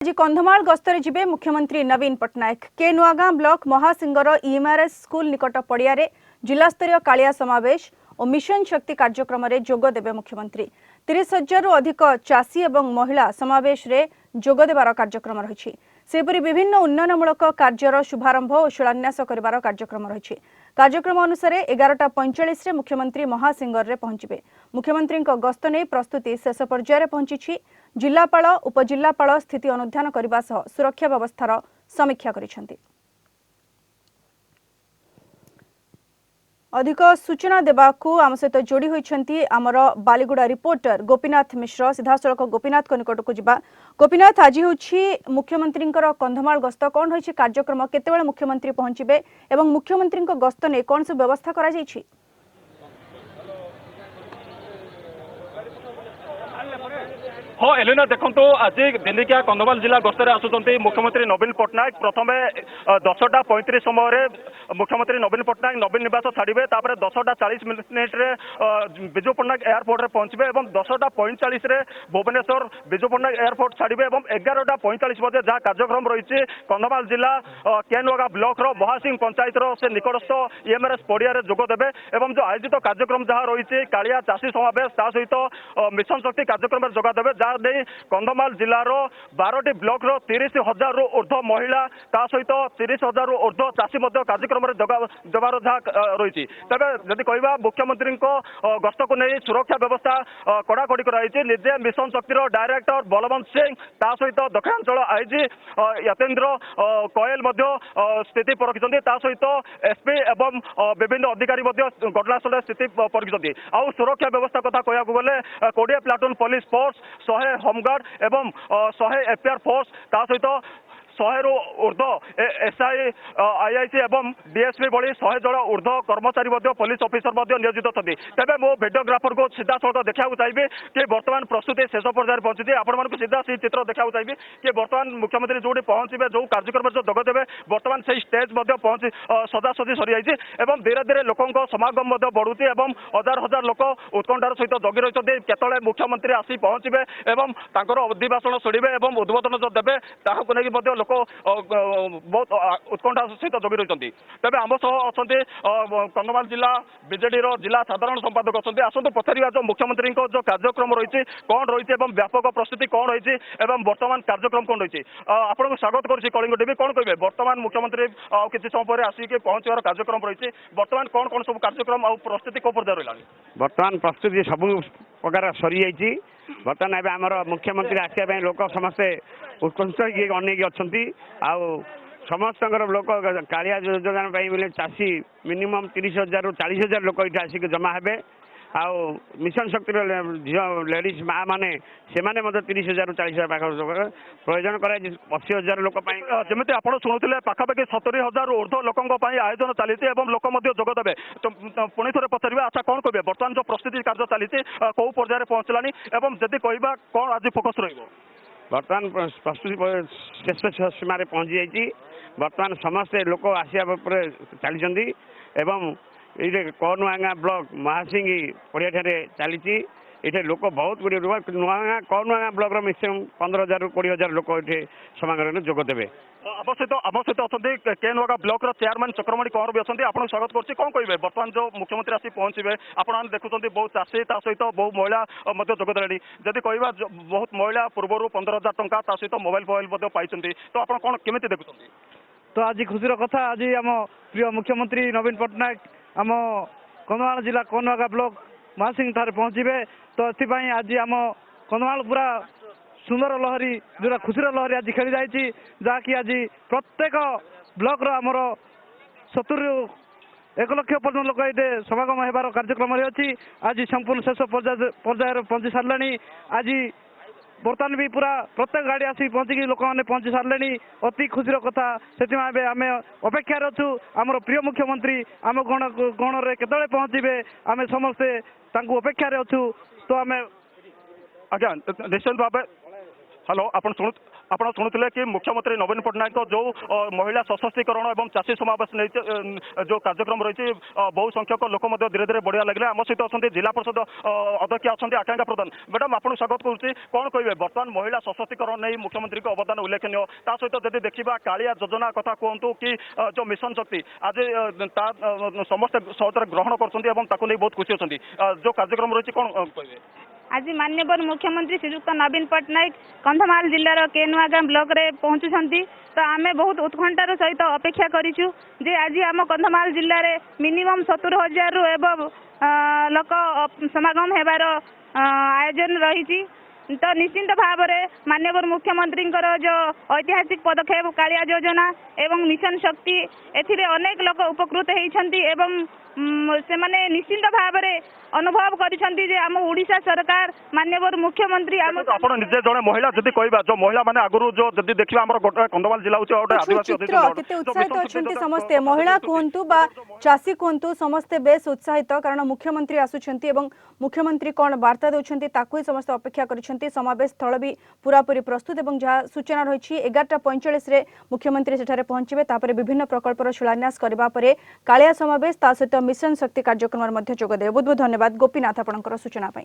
आज कंधमाल गस्तर जिबे मुख्यमंत्री नवीन पट्टनायक के नुआगां ब्लॉक महासिंगर ईएमआरएस स्कूल निकट पड़िया जिलास्तरीय कालिया समावेश और मिशन शक्ति कार्यक्रम में जोग देबे मुख्यमंत्री 30,000 रु अधिक चाषी और महिला समावेश रे जोग देबार कार्यक्रम रही। सेपरी विभिन्न उन्नयनमूलक कार्यर शुभारंभ और शिलान्यास करिवार कार्यक्रम रही। कार्यक्रम अनुसार 11:45 रे मुख्यमंत्री महासिंगर रे पहुंचबे। मुख्यमंत्री गस्त नहीं प्रस्तुति शेष पर्यायर पहुंची। जिलापाल उपजिलापाल स्थिति अनुध्यान करने सह सुरक्षा व्यवस्थार समीक्षा करिसेंती। अधिक सूचना देवाकू आम सहित जोड़ी होइछंती आमर बालीगुड़ा रिपोर्टर गोपीनाथ मिश्र। सीधासलख गोपीनाथ निकट को जिबा। गोपीनाथ, आज होछि मुख्यमंत्री कंधमाल गस्त, कौन होइछि कार्यक्रम, केतेबेले मुख्यमंत्री पहुंचबे एवं मुख्यमंत्री गस्त ने कौन सब व्यवस्था करा जाइछि? हाँ एलिना देखो आज दिनिकिया कंधमाल जिला गस्तर आसुंच मुख्यमंत्री नवीन पट्टनायक। प्रथम 10:35 समय मुख्यमंत्री नवीन पट्टनायक नवीन निवास छाड़े। 10:40 विजु पट्टनायक एयरपोर्ट में पहुंचे और 10:45 भुवनेश्वर विजु पट्टनायक एयरपोर्ट छाड़े। 11:45 बजे जहाँ कार्यक्रम रही कंधमाल जिला केनुआगा ब्लॉक महासिंह पंचायत से निकटस्थ ईएमआरएस पड़िया जोग देवे। जो आयोजित कार्यक्रम जहाँ रही कालिया चाषी समावेश ता सहित मिशन शक्ति कार्यक्रम में जोग देवे। जहाँ कंधमाल जिलार 12टी ब्लॉक 30,000 रु ऊर्ध्व महिला ता सहित 30,000 रु ऊर्ध्व चाषी कार्यक्रम में जबार जहाँ रही। तेज जदि कहवा मुख्यमंत्री गस्त को नहीं सुरक्षा व्यवस्था कड़ाकड़ी कराई। निजे मिशन शक्तिर डायरेक्टर बलवंत सिंह ता सहित दक्षिणांचल आईजी यतेन्द्र कयल स्थिति परखिंट। सहित एसपी एवं विभिन्न अधिकारी घटनास्थल स्थिति परखिंट। आउ सुरक्षा व्यवस्था कथा कहूँ गले 20 प्लाटून पुलिस फोर्स 100 होमगार्ड एवं 100 एफआईआर फोर्स ता सहित 100 रु ऊर्ध्व एसआई आईआईसी एवं डीएसपी भली 100 जन ऊर्ध्व कर्मचारी पुलिस ऑफिसर नियोजित अच्छी। तेज मो भिडियोग्राफर को सीधा सड़क देखा चाहिए कि बर्तमान प्रस्तुति शेष पर्यायर पहुंची। आपण सीधा से चित्र देखा चाहिए कि बर्तमान मुख्यमंत्री जो पहुंचे जो कार्यक्रम जो जोग देवे बर्तमान से स्टेज पहुंची सजासजी सरी जाइए। धीरे धीरे लोकों समागम बढ़ुची और हजार हजार लोक उत्कंठार सहित जगी रही केतले मुख्यमंत्री आसी पहुंचे और अधिवेशन शुणे और उद्बोधन जो देवे ताकू नहीं लोक बहुत उत्कंठा सहित जगी रही। तेज आम सह अच्छा कंधमाल जिला बीजेडी जिला साधारण संपादक अच्छा आसतु पचार जो मुख्यमंत्री जो कार्यक्रम रही कौन रही व्यापक प्रस्तुति कौन रही बर्तमान कार्यक्रम कौन रही। आपको स्वागत करुँच कलिंग टीवी। कौन कहे बर्तमान मुख्यमंत्री किसी समय पर आसिक पहुंचार कार्यक्रम रही बर्तमान कौन कौन सब कार्यक्रम आ प्रस्तुति को पर्यायर रहा? बर्तमान प्रस्तुति सब प्रकार सरी जाइए। बर्तमान एवं आमर मुख्यमंत्री आसवा लोक समस्ते उत्कंठ अनेक अच्छा समस्त लोक कालिया योजना बोले चाषी मिनिमम 30,000 रु 40,000 लोक ये आसिक जमा हे। आउ मिशन शक्ति झील लेडीज माँ मैंने से 30,000 रु 40,000 पाख प्रयोजन कर 80,000 लोक जमी आप शुणुले पाखापाखि 70,000 रु ऊर्ध्व लोकों आयोजन चली लोक जोग देवे। पुणी थे पचार अच्छा कौन कहे बर्तमान जो प्रस्तुति कार्य चली कौ पर्यायर पहुँचलानी जदि कहवा कौन आज फोकस रही? बर्तमान प्रस्तुति शेष सीमार पहुँची जाइए। बर्तमान समस्ते लोक आसवा चली ये कनुआगा ब्लॉक महासिंह पड़िया चली ये लोक बहुत गुड़े नुआगा कनुआगा ब्लॉक मैक्सीम 15,000 रु 20,000 लोक ये समागम जोग देवे। आम सहित अच्छा केनुआगा ब्लॉक चेयरमैन चक्रमणि कौर भी अच्छा आपको स्वागत करुँच। कौन कहे बर्तमान जो मुख्यमंत्री आसी पहुंचे आपने देखुं बहुत चाषी सहित बहुत महिला जोग दे जदि कहवा बहुत महिला पूर्व 15,000 टंका सहित मोबाइल फोबाइल पाई तो आप कौन केमी देखुं? तो आज खुशीर कथा आज आम प्रिय मुख्यमंत्री नवीन पट्टनायक आम कंधमाल जिला कनुआगा ब्लॉक महासिंह ठारे पहुँचे। तो ये आज आम कंधमाल पूरा सुंदर लहरी जो खुशीर लहरी आज खेली जाइए जहाँकि आज प्रत्येक ब्लॉक आमर 70 रु 1 लक्ष पर्यटन लोक ये समागम होबार कार्यक्रम रही। आज संपूर्ण शेष पर्यायर पहुँची सारे। आज बर्तमान भी पूरा प्रत्येक गाड़ी आसी पहुँचिकी लोक मैंने पहुँची सारे। अति खुशीर कथा से आम अपेक्षार अच्छु आमर प्रिय मुख्यमंत्री आम गण में केतले पहुँचे आम समस्ते अपेक्षार अच्छु। तो आम आज्ञा निश्चित भाव हेलो आप शुणु ଆପଣ ଶୁଣୁଥିଲେ କି ମୁଖ୍ୟମନ୍ତ୍ରୀ ନବୀନ ପଟ୍ଟନାୟକ ଯୋଉ ମହିଳା ସଶକ୍ତିକରଣ ଏବଂ ଚାଷୀ ସମାବେଶ ନେଇ ଯୋଉ କାର୍ଯ୍ୟକ୍ରମ ରହିଛି ବହୁ ସଂଖ୍ୟକ ଲୋକ ମଧ୍ୟ ଧୀରେ ଧୀରେ ବଢିଆ ଲାଗିଲେ। ଆମ ସହିତ ଅଛନ୍ତି ଜିଲ୍ଲା ପରିଷଦ ଅଧ୍ୟକ୍ଷା ଅଛନ୍ତି ଆକାଂକ୍ଷା ପ୍ରଧାନ। ମ୍ୟାଡାମ ଆପଣଙ୍କୁ ସ୍ୱାଗତ କରୁଛି। କଣ କହିବେ ବର୍ତ୍ତମାନ ମହିଳା ସଶକ୍ତିକରଣ ନେଇ ମୁଖ୍ୟମନ୍ତ୍ରୀଙ୍କ ଅବଦାନ ଉଲ୍ଲେଖନୀୟ, ତା ସହିତ ଯଦି ଦେଖିବା କାଳିଆ ଯୋଜନା କଥା କୁହନ୍ତୁ କି ଯୋଉ ମିଶନ ଶକ୍ତି ଆଜି ତା ସମସ୍ତେ ସହଜରେ ଗ୍ରହଣ କରୁଛନ୍ତି ଏବଂ ତାକୁ ନେଇ ବହୁତ ଖୁସି ଅଛନ୍ତି। ଯୋଉ କାର୍ଯ୍ୟକ୍ରମ ରହିଛି କଣ କହିବେ? आज माननीय मुख्यमंत्री श्रीयुक्त नवीन पट्टनायक कंधमाल जिलार केनुआगाँ ब्लॉक रे पहुंचुछंती। तो आम बहुत उत्कंठार सहित अपेक्षा करिछु जे आज आम कंधमाल जिले में मिनिमम 70,000 रु एवं लोक समागम हेबार आयोजन रही। तो निश्चिंत भाव में माननीय मुख्यमंत्री जो ऐतिहासिक पदक्षेप कालिया योजना एवं मिशन शक्ति एथिरे अनेक लोक उपकृत होती एवं से माने निश्चिंत भाव में अनुभव करिसेंती जे आम ओडिशा सरकार माननीय मुख्यमंत्री आम आपण निजे जने महिला जदि कहबा जो महिला माने आगुरु जो जदि देखिबा हमर कंधमाल जिला होचे ओटे आदिवासी चित्र केते उत्साहित अछंती समस्ते महिला कुहंतु बा चासी कुहंतु समस्ते बेस उत्साहित कारण मुख्यमंत्री आसुछंती एवं मुख्यमंत्री कोन वार्ता देउछंती ताकू ही समस्त अपेक्षा करिसेंती। समावेश स्थल भी पूरा पूरी प्रस्तुत एवं जहाँ सूचना रही 11:45 रे मुख्यमंत्री सेठारे पहुंचबे तापरे विभिन्न प्रकल्पर शिलान्यास करबा परे कालिया समावेश ता सहित मिशन शक्ति कार्यक्रम मध्ये जोग देबे। बहुत बहुत धन्यवाद गोपीनाथ आपनकर सूचना पाई।